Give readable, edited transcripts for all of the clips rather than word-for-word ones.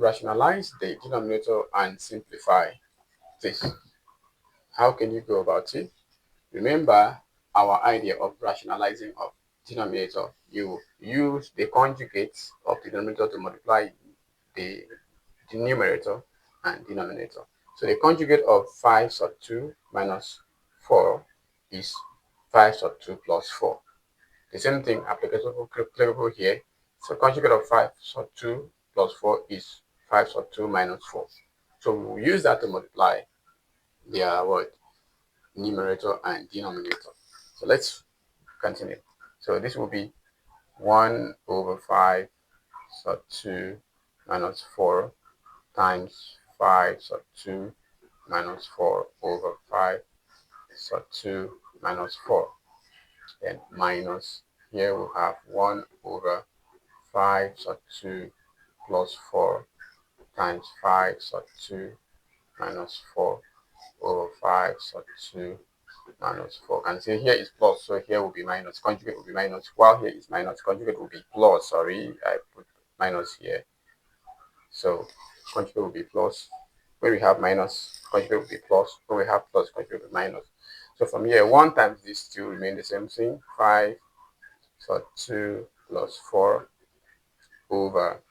Rationalize the denominator and simplify this. How can you go about it? Remember our idea of rationalizing of denominator. You use the conjugate of the denominator to multiply the numerator and denominator. So the conjugate of 5 sub 2 minus 4 is 5 sub 2 plus 4. The same thing applicable here. So conjugate of 5 sub 2 plus 4 is 5 sub 2 minus 4. So we'll use that to multiply their what? Numerator and denominator. So let's continue. So this will be 1 over 5 sub 2 minus 4 times 5 sub 2 minus 4 over 5 sub 2 minus 4. Then minus, here we'll have 1 over 5 sub 2 plus 4 times 5 sub 2 minus 4 over 5 sub 2 minus 4. Can see here is plus, so here will be minus. Conjugate will be minus, while here is minus. Conjugate will be plus. Sorry, I put minus here. So conjugate will be plus. When we have minus, conjugate will be plus. When we have plus, conjugate will be minus. So from here, 1 times this 2 remain the same thing. 5 sub 2 plus 4 over,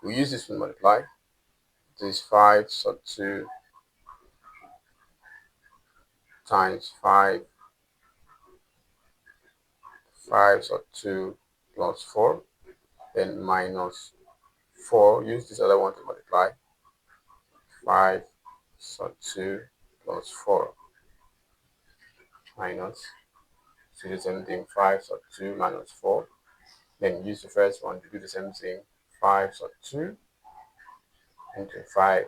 we use this to multiply. This 5 sub 2 times 5 sub 2 plus 4, then minus 4, use this other one to multiply. 5 sub 2 plus 4 minus, so the same thing, 5 sub 2 minus 4. Then use the first one to do the same thing, 5 sub 2 into 5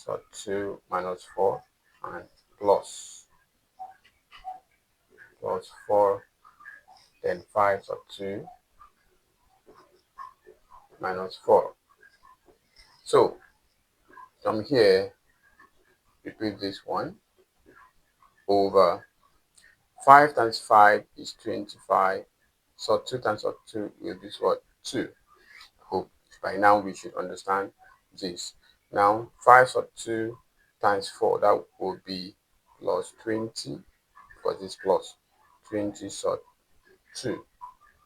sub 2 minus 4 and plus 4, then 5 sub 2 minus 4. So from here, repeat this one over 5 times 5 is 25. So 2 times 2 will be what? 2. Hope by now we should understand this. Now 5 sub 2 times 4, that will be plus 20, because this plus 20 sub 2.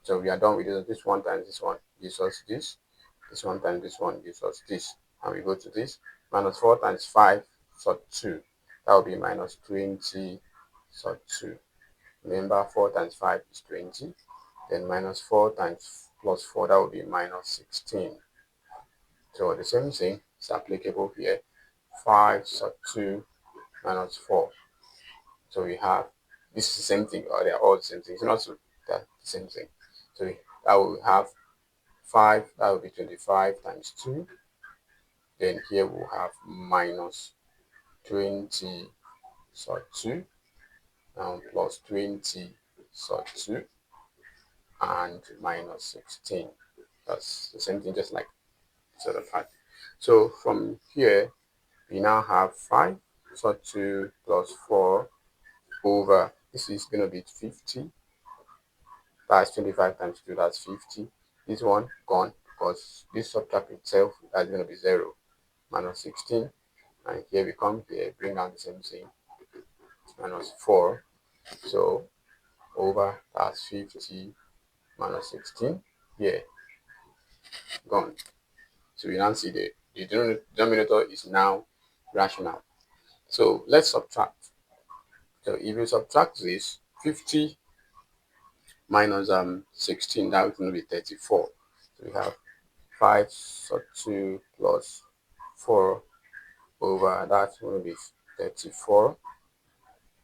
So we are done with this. This one times this one gives us this. This one times this one gives us this. And we go to this. Minus 4 times 5 sub 2. That will be minus 20 sub 2. Remember, 4 times 5 is 20. Then minus 4 times plus 4, that will be minus 16. So the same thing is applicable here. 5 sub 2 minus 4. So we have, this is the same thing, or they are all the same thing. It's not so that the same thing. So that will have 5, that will be 25 times 2. Then here we'll have minus 20 sub 2 and plus 20 sub 2 and minus 16. That's the same thing, just like sort of 5. So from here, we now have 5 sub 2 plus 4 over, this is going to be 50. That's 25 times 2, that's 50. This one gone, because this subtract itself, that's going to be 0. Minus 16. And here we come here, bring down the same thing. Minus 4. So over, that's 50 minus 16. Here, gone. So we now see the denominator is now rational. So let's subtract. So if you subtract this, 50 minus 16, that is going to be 34. So we have 5 sub 2 plus 4 over, that's going to be 34,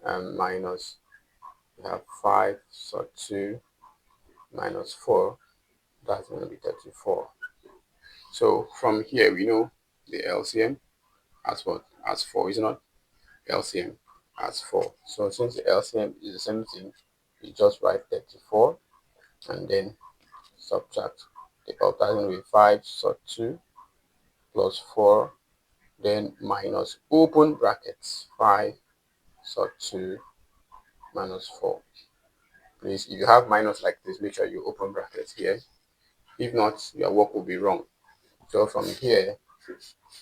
and minus, we have 5 sub 2 minus 4, that's going to be 34. So from here we know the LCM as what? As 4, is not LCM as 4. So since the LCM is the same thing, you just write 34 and then subtract the up. That's going to be 5 sub 2 plus 4, then minus open brackets 5 sub 2 minus 4. Please, if you have minus like this, make sure you open brackets here. If not, your work will be wrong. So from here,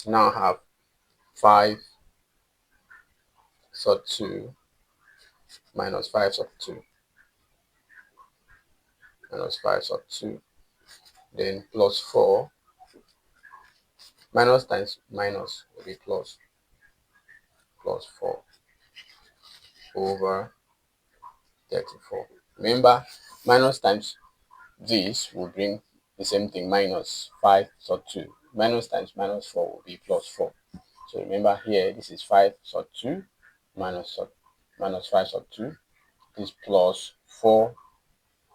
now have 5 sub 2 minus 5 sub 2 minus 5 sub 2, then plus 4, minus times minus will be plus 4 over 34. Remember, minus times this will bring the same thing, minus 5 sub 2. Minus times minus 4 will be plus 4. So remember here, this is 5 sub 2 minus 5 sub 2. This plus 4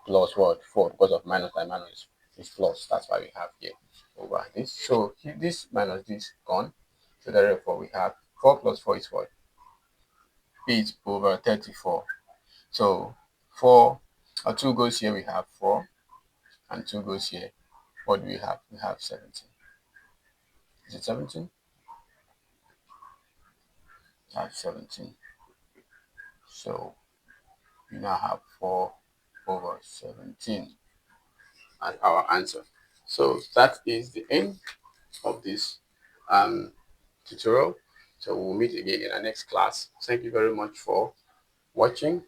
plus what? 4, because of minus and minus is plus. That's why we have here over this. So this minus this gone. So therefore we have 4 plus 4 is what? 8 over 34. So 4 or 2 goes here, we have 4, and 2 goes here. What do we have? We have 17. Is it 17? I have 17. So we now have 4 over 17 as our answer. So that is the end of this tutorial. So we'll meet again in our next class. Thank you very much for watching.